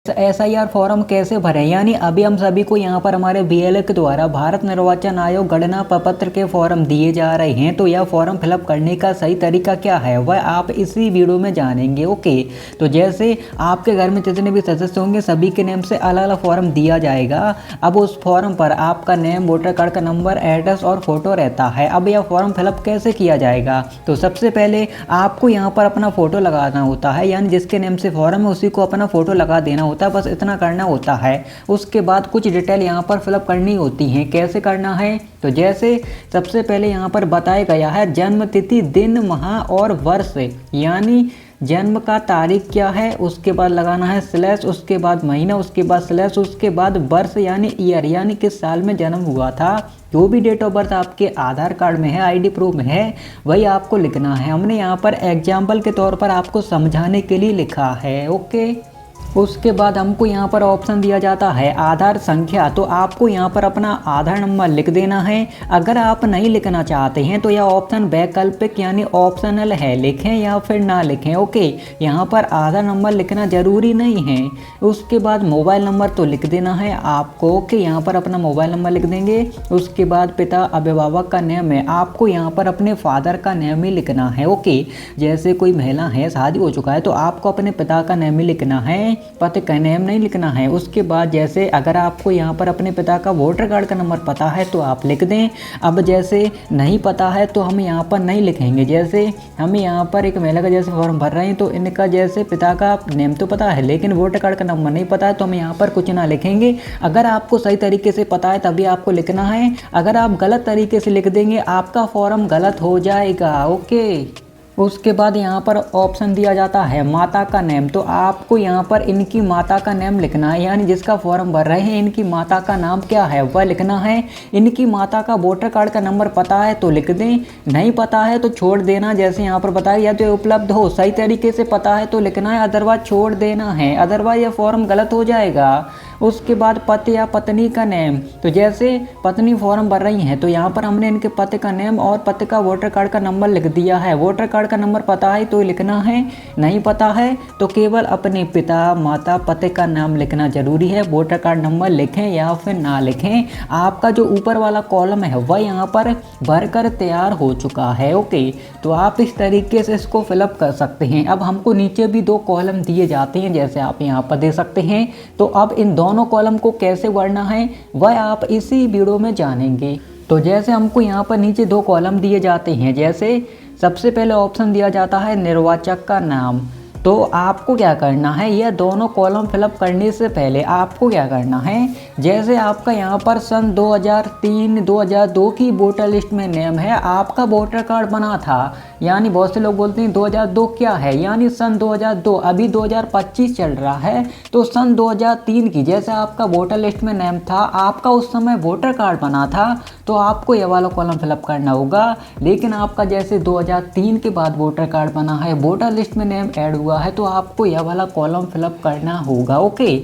SIR form कैसे भरें, यानी अभी हम सभी को यहाँ पर हमारे BLO के द्वारा भारत निर्वाचन आयोग गणना प्रपत्र के फॉर्म दिए जा रहे हैं। तो यह फॉर्म फिलअप करने का सही तरीका क्या है वह आप इसी वीडियो में जानेंगे। ओके, तो जैसे आपके घर में जितने भी सदस्य होंगे सभी के नेम से अलग अलग फॉर्म दिया जाएगा। अब उस फॉर्म पर आपका नेम, वोटर कार्ड का नंबर, एड्रेस और फोटो रहता है। अब यह फॉर्म फिलअप कैसे किया जाएगा, तो सबसे पहले आपको यहाँ पर अपना फ़ोटो लगाना होता है, यानी जिसके नेम से फॉर्म है उसी को अपना फ़ोटो लगा देना होता है, बस इतना करना होता है। उसके बाद कुछ डिटेल यहाँ पर फिलअप करनी होती हैं। कैसे करना है, तो जैसे सबसे पहले यहाँ पर बताया गया है जन्म तिथि, दिन, माह और वर्ष, यानी जन्म का तारीख क्या है, उसके बाद लगाना है स्लैश, उसके बाद महीना, उसके बाद स्लैश, उसके बाद वर्ष यानी ईयर, यानी किस साल में जन्म हुआ था। जो भी डेट ऑफ बर्थ आपके आधार कार्ड में है, ID प्रूफ में है, वही आपको लिखना है। हमने यहाँ पर एग्जाम्पल के तौर पर आपको समझाने के लिए लिखा है। ओके, उसके बाद हमको यहाँ पर ऑप्शन दिया जाता है आधार संख्या, तो आपको यहाँ पर अपना आधार नंबर लिख देना है। अगर आप नहीं लिखना चाहते हैं तो यह ऑप्शन वैकल्पिक यानी ऑप्शनल है, लिखें या फिर ना लिखें। ओके, यहाँ पर आधार नंबर लिखना ज़रूरी नहीं है। उसके बाद मोबाइल नंबर तो लिख देना है आपको। ओके, यहाँ पर अपना मोबाइल नंबर लिख देंगे। उसके बाद पिता अभिभावक का नेम है, आपको यहाँ पर अपने फादर का नेम ही लिखना है। ओके, जैसे कोई महिला है, शादी हो चुका है, तो आपको अपने पिता का नेम ही लिखना है, पति का नेम नहीं लिखना है। उसके बाद जैसे अगर आपको यहाँ पर अपने पिता का वोटर कार्ड का नंबर पता है तो आप लिख दें। अब जैसे नहीं पता है तो हम यहाँ पर नहीं लिखेंगे। जैसे हम यहाँ पर एक महिला का जैसे फॉर्म भर रहे हैं तो इनका जैसे पिता का नेम तो पता है लेकिन वोटर कार्ड का नंबर नहीं पता है, तो हम यहाँ पर कुछ ना लिखेंगे। अगर आपको सही तरीके से पता है तभी आपको लिखना है। अगर आप गलत तरीके से लिख देंगे आपका फॉर्म गलत हो जाएगा। ओके, उसके बाद यहाँ पर ऑप्शन दिया जाता है माता का नेम, तो आपको यहाँ पर इनकी माता का नेम लिखना है, यानी जिसका फॉर्म भर रहे हैं इनकी माता का नाम क्या है वह लिखना है। इनकी माता का वोटर कार्ड का नंबर पता है तो लिख दें, नहीं पता है तो छोड़ देना। जैसे यहाँ पर बताया या तो उपलब्ध हो, सही तरीके से पता है तो लिखना है, अदरवाइज छोड़ देना है, अदरवाइज यह फॉर्म गलत हो जाएगा। उसके बाद पति या पत्नी का नेम, तो जैसे पत्नी फॉर्म भर रही हैं तो यहाँ पर हमने इनके पति का नेम और पति का वोटर कार्ड का नंबर लिख दिया है। वोटर कार्ड का नंबर पता है तो लिखना है, नहीं पता है तो केवल अपने पिता, माता, पति का नाम लिखना जरूरी है। वोटर कार्ड नंबर लिखें या फिर ना लिखें, आपका जो ऊपर वाला कॉलम है वह यहाँ पर भरकर तैयार हो चुका है। ओके, तो आप इस तरीके से इसको फिलअप कर सकते हैं। अब हमको नीचे भी 2 कॉलम दिए जाते हैं जैसे आप यहाँ पर दे सकते हैं। तो अब इन दोनों कॉलम को कैसे भरना है वह आप इसी वीडियो में जानेंगे। तो जैसे हमको यहाँ पर नीचे 2 कॉलम दिए जाते हैं, जैसे सबसे पहले ऑप्शन दिया जाता है निर्वाचक का नाम, तो आपको क्या करना है, यह दोनों कॉलम फिलअप करने से पहले आपको क्या करना है, जैसे आपका यहाँ पर सन 2003-2002 की वोटर लिस्ट में नेम है, आपका वोटर कार्ड बना था, यानी बहुत से लोग बोलते हैं 2002 क्या है, यानी सन 2002, अभी 2025 चल रहा है तो सन 2003 की जैसे आपका वोटर लिस्ट में नेम था, आपका उस समय वोटर कार्ड बना था तो आपको यह वाला कॉलम फिलअप करना होगा। लेकिन आपका जैसे 2003 के बाद वोटर कार्ड बना है, वोटर लिस्ट में नेम ऐड हुआ है, तो आपको यह वाला कॉलम फिलअप करना होगा। ओके,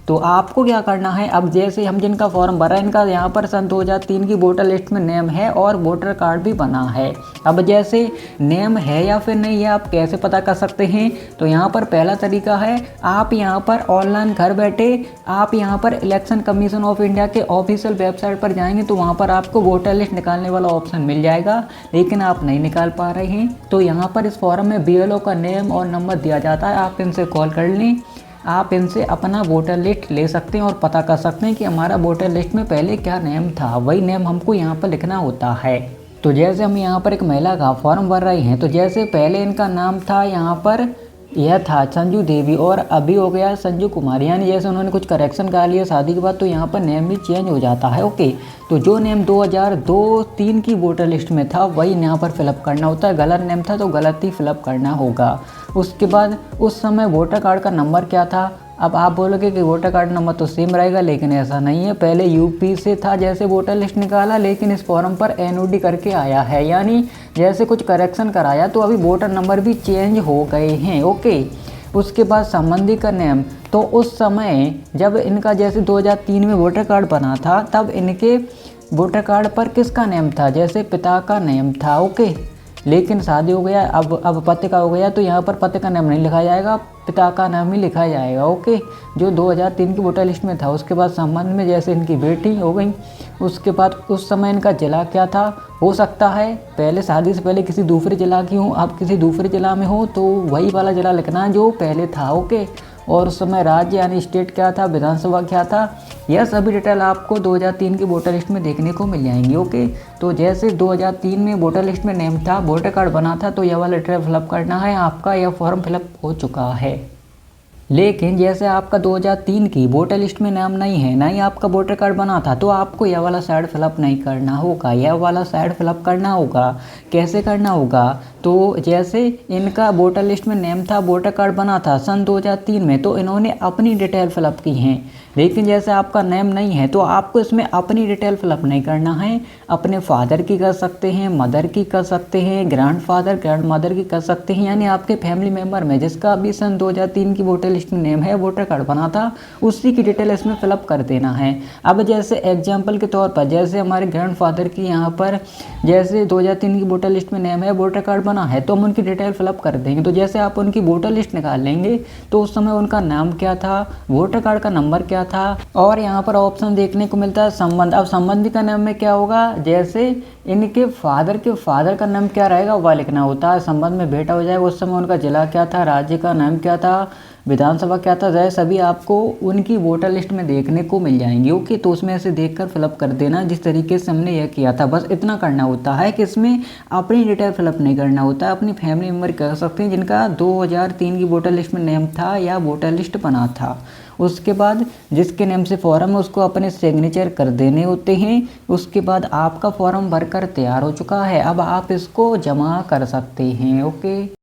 तो आपको क्या करना है, अब जैसे हम जिनका फॉर्म भरा है इनका यहाँ पर सन 2003 की वोटर लिस्ट में नेम है और वोटर कार्ड भी बना है। अब जैसे नेम है या फिर नहीं है आप कैसे पता कर सकते हैं, तो यहाँ पर पहला तरीका है, आप यहाँ पर ऑनलाइन घर बैठे आप यहाँ पर इलेक्शन कमीशन ऑफ इंडिया के ऑफिशियल वेबसाइट पर जाएंगे तो वहाँ पर आपको वोटर लिस्ट निकालने वाला ऑप्शन मिल जाएगा, लेकिन आप नहीं निकाल पा रहे हैं तो यहाँ पर इस फॉर्म में BLO का नेम और नंबर दिया जाता है, आप इनसे कॉल कर लें, आप इनसे अपना वोटर लिस्ट ले सकते हैं और पता कर सकते हैं कि हमारा वोटर लिस्ट में पहले क्या नेम था, वही नेम हमको यहाँ पर लिखना होता है। तो जैसे हम यहाँ पर एक महिला का फॉर्म भर रहे हैं तो जैसे पहले इनका नाम था यहाँ पर यह था संजू देवी और अभी हो गया संजू कुमार, यानी जैसे उन्होंने कुछ करेक्शन कर लिया शादी के बाद तो यहाँ पर नेम भी चेंज हो जाता है। ओके, तो जो नेम 2002-03 की वोटर लिस्ट में था वही यहाँ पर फिलअप करना होता है, गलत नेम था तो गलत ही फिलअप करना होगा। उसके बाद उस समय वोटर कार्ड का नंबर क्या था, अब आप बोलोगे कि वोटर कार्ड नंबर तो सेम रहेगा, लेकिन ऐसा नहीं है, पहले UP से था जैसे वोटर लिस्ट निकाला, लेकिन इस फॉर्म पर NOD करके आया है, यानी जैसे कुछ करेक्शन कराया तो अभी वोटर नंबर भी चेंज हो गए हैं। ओके, उसके बाद संबंधी का नेम, तो उस समय जब इनका जैसे 2003 में वोटर कार्ड बना था तब इनके वोटर कार्ड पर किसका नेम था, जैसे पिता का नेम था। ओके, लेकिन शादी हो गया, अब पति का हो गया तो यहाँ पर पति का नाम नहीं लिखा जाएगा, पिता का नाम ही लिखा जाएगा। ओके, जो 2003 की वोटर लिस्ट में था। उसके बाद संबंध में जैसे इनकी बेटी हो गई, उसके बाद उस समय इनका जिला क्या था। हो सकता है पहले शादी से पहले किसी दूसरे जिला की हो, आप किसी दूसरे जिला में हो तो वही वाला जिला लिखना है जो पहले था। ओके, और उस समय राज्य यानी स्टेट क्या था, विधानसभा क्या था, यह सभी डिटेल आपको 2003 की वोटर लिस्ट में देखने को मिल जाएंगी। ओके, तो जैसे 2003 में वोटर लिस्ट में नेम था, वोटर कार्ड बना था, तो यह वाला डिटेल फिलअप करना है आपका। यह फॉर्म फिलअप हो चुका है। लेकिन जैसे आपका 2003 की वोटर लिस्ट में नाम नहीं है, ना ही आपका वोटर कार्ड बना था, तो आपको यह वाला साइड फिलअप नहीं करना होगा। यह वाला साइड फिलअप करना होगा। कैसे करना होगा, तो जैसे इनका वोटर लिस्ट में नेम था, वोटर कार्ड बना था सन 2003 में, तो इन्होंने अपनी डिटेल फिलअप की हैं। लेकिन जैसे आपका नेम नहीं है तो आपको इसमें अपनी डिटेल फिलअप नहीं करना है। अपने फादर की कर सकते हैं, मदर की कर सकते हैं, ग्रैंडफादर ग्रैंड मदर की कर सकते हैं, यानी आपके फैमिली मेम्बर में जिसका अभी सन 2003 की वोटर लिस्ट में नेम है, वोटर कार्ड बना था, उसी की डिटेल इसमें फिलअप कर देना है। अब जैसे एग्जाम्पल के तौर पर जैसे हमारे ग्रैंडफादर की यहाँ पर जैसे 2003 की वोटर लिस्ट में नेम है, वोटर कार्ड बना है, तो हम उनकी डिटेल फिलअप कर देंगे। तो जैसे आप उनकी वोटर लिस्ट निकाल लेंगे तो उस समय उनका नाम क्या था, वोटर कार्ड का नंबर क्या था, और यहाँ पर ऑप्शन देखने को मिलता है संबंध। अब संबंधी का नाम में क्या होगा, जैसे इनके फादर के फादर का नाम क्या रहेगा वह लिखना होता है। संबंध में बेटा हो जाए उस समय उनका जिला क्या था, राज्य का नाम क्या था, विधानसभा क्या था, जैसे सभी आपको उनकी वोटर लिस्ट में देखने को मिल जाएंगी। ओके, तो उसमें से देखकर फिलअप कर देना जिस तरीके से हमने यह किया था। बस इतना करना होता है कि इसमें अपनी डिटेल फिलअप नहीं करना होता है। अपनी फैमिली मेम्बर कर सकते हैं जिनका 2003 की वोटर लिस्ट में नेम था या वोटर लिस्ट बना था। उसके बाद जिसके नेम से फॉर्म है उसको अपने सिग्नेचर कर देने होते हैं। उसके बाद आपका फॉर्म भरकर तैयार हो चुका है। अब आप इसको जमा कर सकते हैं। ओके।